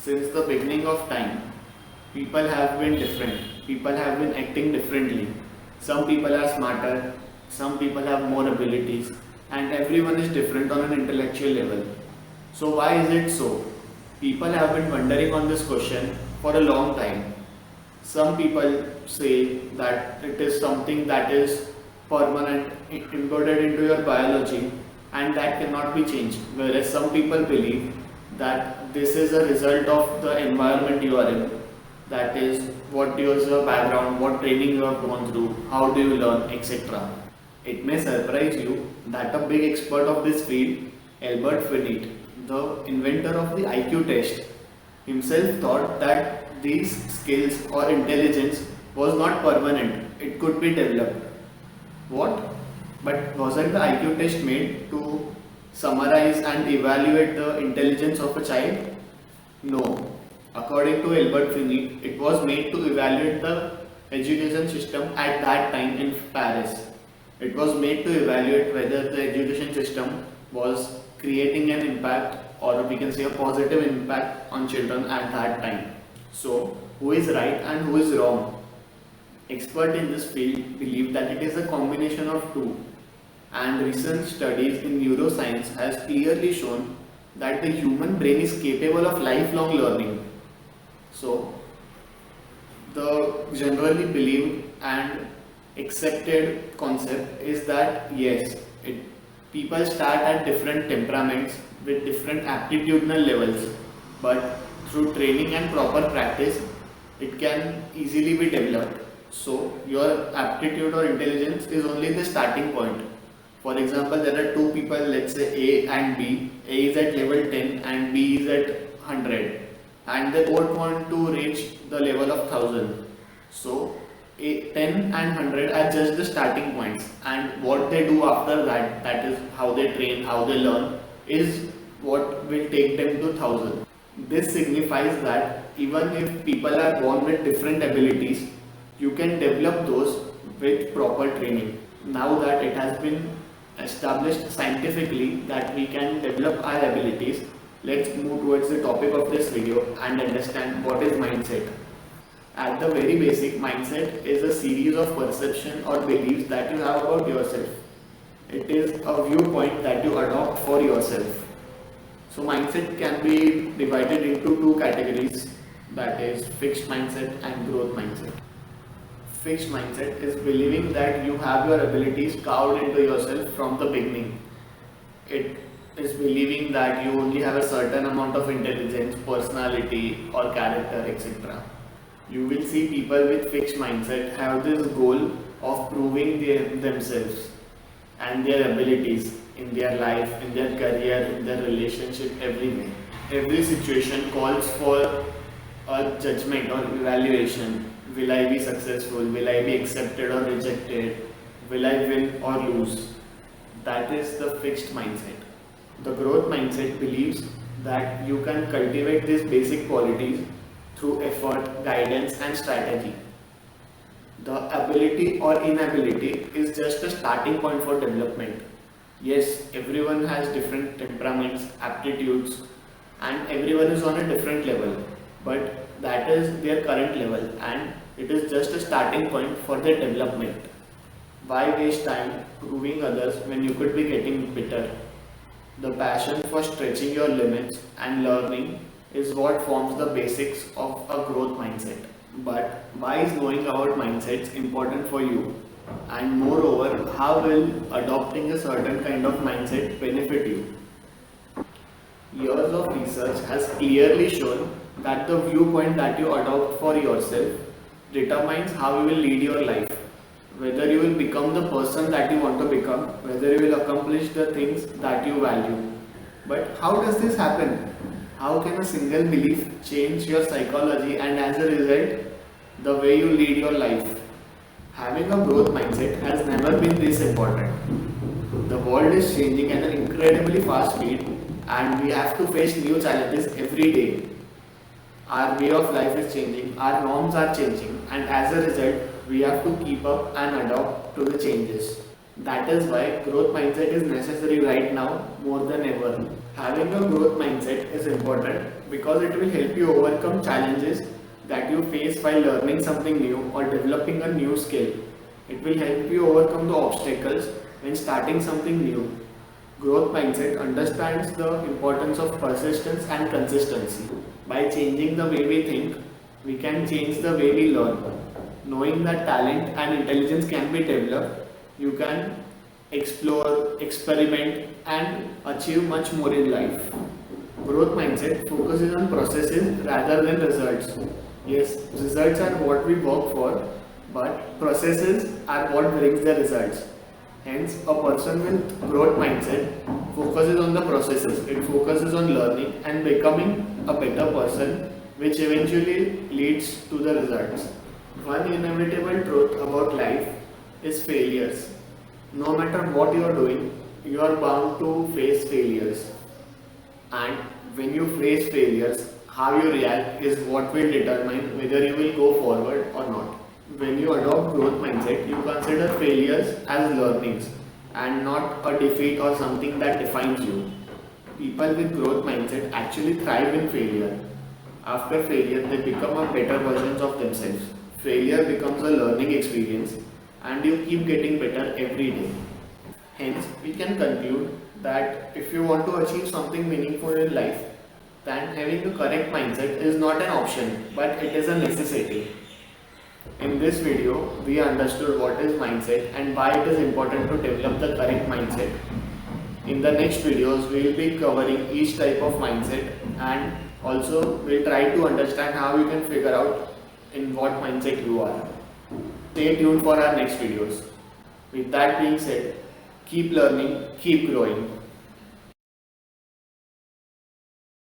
Since the beginning of time, people have been different. People have been acting differently. Some people are smarter, some people have more abilities, and everyone is different on an intellectual level. So, why is it so? People have been wondering on this question for a long time. Some people say that it is something that is permanent, encoded into your biology, and that cannot be changed. Whereas some people believe that this is a result of the environment you are in. That is, what is your background, what training you have gone through, how do you learn, etc. It may surprise you that a big expert of this field, Albert Finney, the inventor of the IQ test, himself thought that these skills or intelligence was not permanent, it could be developed. What? But wasn't the IQ test made to summarize and evaluate the intelligence of a child? No. According to Albert Finney, it was made to evaluate the education system at that time in Paris. It was made to evaluate whether the education system was creating an impact, or we can say a positive impact on children at that time. So, who is right and who is wrong? Experts in this field believe that it is a combination of two, and recent studies in neuroscience has clearly shown that the human brain is capable of lifelong learning. So, the generally believed and accepted concept is that yes, people start at different temperaments with different aptitudinal levels, but through training and proper practice, it can easily be developed. So, your aptitude or intelligence is only the starting point. For example, there are two people, let's say A and B. A is at level 10 and B is at 100, and they both want to reach the level of 1000. So, 10 and 100 are just the starting points, and what they do after that, that is how they train, how they learn, is what will take them to 1000. This signifies that even if people are born with different abilities, you can develop those with proper training. Now that it has been established scientifically that we can develop our abilities, let's move towards the topic of this video and understand what is mindset. At the very basic, mindset is a series of perception or beliefs that you have about yourself. It is a viewpoint that you adopt for yourself. So mindset can be divided into two categories, that is fixed mindset and growth mindset. Fixed mindset is believing that you have your abilities carved into yourself from the beginning. It is believing that you only have a certain amount of intelligence, personality or character, etc. You will see people with fixed mindset have this goal of proving themselves and their abilities in their life, in their career, in their relationship, everywhere. Every situation calls for a judgment or evaluation. Will I be successful? Will I be accepted or rejected? Will I win or lose? That is the fixed mindset. The growth mindset believes that you can cultivate these basic qualities through effort, guidance and strategy. The ability or inability is just a starting point for development. Yes, everyone has different temperaments, aptitudes, and everyone is on a different level, but that is their current level and it is just a starting point for their development. Why waste time proving others when you could be getting better? The passion for stretching your limits and learning is what forms the basics of a growth mindset. But why is knowing about mindsets important for you? And moreover, how will adopting a certain kind of mindset benefit you? Years of research has clearly shown that the viewpoint that you adopt for yourself determines how you will lead your life. Whether you will become the person that you want to become, whether you will accomplish the things that you value. But how does this happen? How can a single belief change your psychology and as a result, the way you lead your life? Having a growth mindset has never been this important. The world is changing at an incredibly fast speed and we have to face new challenges every day. Our way of life is changing, our norms are changing, and as a result, we have to keep up and adapt to the changes. That is why growth mindset is necessary right now more than ever. Having a growth mindset is important because it will help you overcome challenges that you face while learning something new or developing a new skill. It will help you overcome the obstacles when starting something new. Growth mindset understands the importance of persistence and consistency. By changing the way we think, we can change the way we learn. Knowing that talent and intelligence can be developed, you can explore, experiment, and achieve much more in life. Growth mindset focuses on processes rather than results. Yes, results are what we work for, but processes are what brings the results. Hence, a person with growth mindset focuses on the processes. It focuses on learning and becoming a better person, which eventually leads to the results. One inevitable truth about life is failures. No matter what you are doing, you are bound to face failures. And when you face failures, how you react is what will determine whether you will go forward or not. When you adopt growth mindset, you consider failures as learnings and not a defeat or something that defines you. People with growth mindset actually thrive in failure. After failure, they become a better versions of themselves. Failure becomes a learning experience and you keep getting better every day. Hence, we can conclude that if you want to achieve something meaningful in life, then having the correct mindset is not an option, but it is a necessity. In this video, we understood what is mindset and why it is important to develop the correct mindset. In the next videos, we will be covering each type of mindset and also we'll try to understand how you can figure out in what mindset you are. Stay tuned for our next videos. With that being said, keep learning, keep growing.